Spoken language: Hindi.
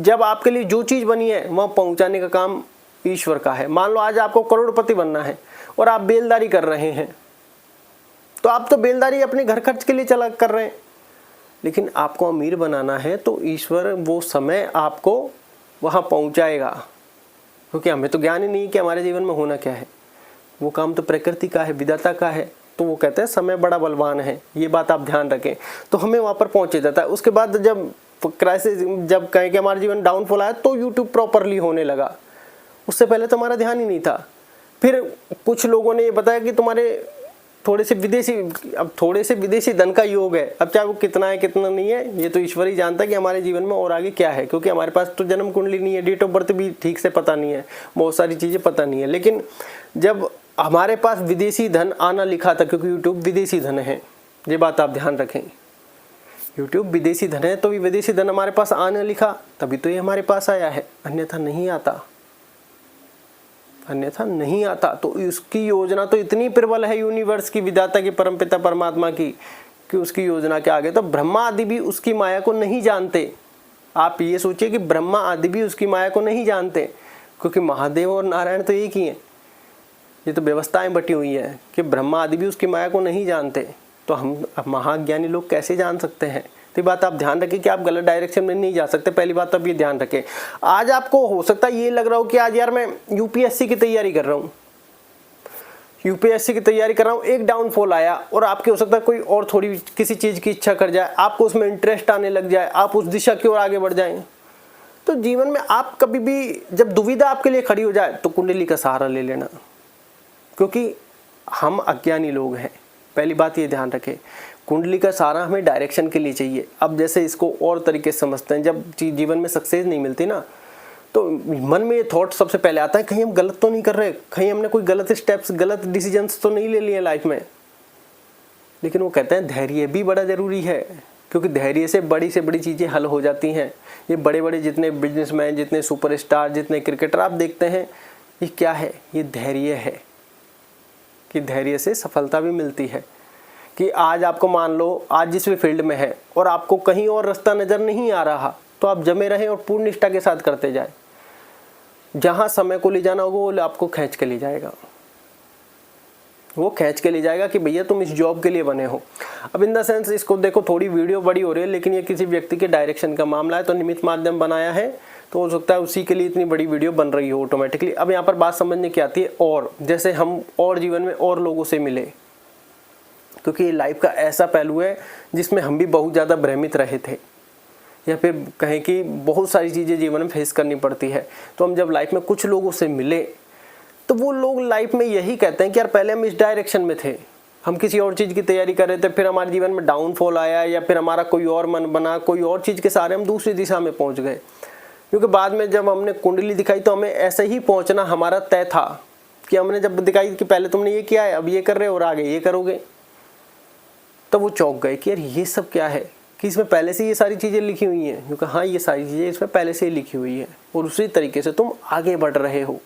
जब आपके लिए जो चीज़ बनी है वहाँ पहुँचाने का काम ईश्वर का है। मान लो आज आपको करोड़पति बनना है और आप बेलदारी कर रहे हैं, तो आप तो बेलदारी अपने घर खर्च के लिए चला कर रहे हैं, लेकिन आपको अमीर बनाना है तो ईश्वर वो समय आपको वहाँ पहुँचाएगा, क्योंकि हमें तो ज्ञान ही नहीं कि हमारे जीवन में होना क्या है। वो काम तो प्रकृति का है, विधाता का है। तो वो कहते हैं समय बड़ा बलवान है, ये बात आप ध्यान रखें, तो हमें वहाँ पर पहुँचे जाता है। उसके बाद जब क्राइसिस, जब कहें कि हमारे जीवन डाउनफॉल आया, तो यूट्यूब प्रॉपरली होने लगा। उससे पहले तो हमारा ध्यान ही नहीं था। फिर कुछ लोगों ने ये बताया कि तुम्हारे थोड़े से विदेशी धन का योग है। अब चाहे वो कितना है कितना नहीं है, ये तो ईश्वर ही जानता है कि हमारे जीवन में और आगे क्या है, क्योंकि हमारे पास तो जन्म कुंडली नहीं है, डेट ऑफ बर्थ भी ठीक से पता नहीं है, बहुत सारी चीज़ें पता नहीं है। लेकिन जब हमारे पास विदेशी धन आना लिखा था, क्योंकि यूट्यूब विदेशी धन है, ये बात आप ध्यान रखें, यूट्यूब विदेशी धन है, तो ये विदेशी धन हमारे पास आने लिखा तभी तो ये हमारे पास आया है, अन्यथा नहीं आता, अन्यथा नहीं आता। तो उसकी योजना तो इतनी प्रबल है यूनिवर्स की, विधाता की, परमपिता परमात्मा की, कि उसकी योजना के आगे तो ब्रह्मा आदि भी उसकी माया को नहीं जानते। आप ये सोचिए कि ब्रह्मा आदि भी उसकी माया को नहीं जानते, क्योंकि महादेव और नारायण तो एक ही हैं। ये तो व्यवस्थाएं बटी हुई है कि ब्रह्मा आदि भी उसकी माया को नहीं जानते, तो हम महाज्ञानी लोग कैसे जान सकते हैं। तो ये बात आप ध्यान रखें कि आप गलत डायरेक्शन में नहीं जा सकते। पहली बात तो आप ये ध्यान रखें। आज आपको हो सकता है ये लग रहा हो कि आज यार मैं यूपीएससी की तैयारी कर रहा हूँ, यूपीएससी की तैयारी कर रहा हूँ, एक डाउनफॉल आया और आपके हो सकता है कोई और थोड़ी किसी चीज़ की इच्छा कर जाए, आपको उसमें इंटरेस्ट आने लग जाए, आप उस दिशा की ओर आगे बढ़ जाएं। तो जीवन में आप कभी भी जब दुविधा आपके लिए खड़ी हो जाए तो कुंडली का सहारा ले लेना, क्योंकि हम अज्ञानी लोग हैं। पहली बात ये ध्यान रखें, कुंडली का सहारा हमें डायरेक्शन के लिए चाहिए। अब जैसे इसको और तरीके से समझते हैं, जब जीवन में सक्सेस नहीं मिलती ना, तो मन में ये थॉट सबसे पहले आता है, कहीं हम गलत तो नहीं कर रहे, कहीं हमने कोई गलत स्टेप्स, गलत डिसीजंस तो नहीं ले लिए लाइफ में। लेकिन वो कहते हैं धैर्य भी बड़ा ज़रूरी है, क्योंकि धैर्य से बड़ी चीज़ें हल हो जाती हैं। ये बड़े बड़े जितने बिजनेसमैन, जितने सुपरस्टार, जितने क्रिकेटर आप देखते हैं, ये क्या है, ये धैर्य है, कि धैर्य से सफलता भी मिलती है। कि आज आपको मान लो आज जिस भी फील्ड में है और आपको कहीं और रास्ता नज़र नहीं आ रहा, तो आप जमे रहें और पूर्ण निष्ठा के साथ करते जाए। जहाँ समय को ले जाना होगा वो आपको खींच के ले जाएगा, वो खींच के ले जाएगा कि भैया तुम इस जॉब के लिए बने हो। अब इन द सेंस इसको देखो, थोड़ी वीडियो बड़ी हो रही है, लेकिन ये किसी व्यक्ति के डायरेक्शन का मामला है, तो निमित्त माध्यम बनाया है, तो हो सकता है उसी के लिए इतनी बड़ी वीडियो बन रही हो ऑटोमेटिकली। अब यहाँ पर बात समझने की आती है, और जैसे हम और जीवन में और लोगों से मिले, क्योंकि ये लाइफ का ऐसा पहलू है जिसमें हम भी बहुत ज़्यादा भ्रमित रहे थे, या फिर कहें कि बहुत सारी चीज़ें जीवन में फेस करनी पड़ती है। तो हम जब लाइफ में कुछ लोगों से मिले, तो वो लोग लाइफ में यही कहते हैं कि यार पहले हम इस डायरेक्शन में थे, हम किसी और चीज़ की तैयारी कर रहे थे, फिर हमारे जीवन में डाउनफॉल आया, या फिर हमारा कोई और मन बना, कोई और चीज़ के सहारे हम दूसरी दिशा में पहुँच गए। क्योंकि बाद में जब हमने कुंडली दिखाई तो हमें ऐसे ही पहुँचना हमारा तय था, कि हमने जब दिखाई कि पहले तुमने ये किया है, अब ये कर रहे हो और आगे ये करोगे, तो वो चौंक गए कि यार ये सब क्या है, कि इसमें पहले से ये सारी चीज़ें लिखी हुई हैं। क्योंकि हाँ, ये सारी चीज़ें इसमें पहले से ही लिखी हुई है और उसी तरीके से तुम आगे बढ़ रहे हो।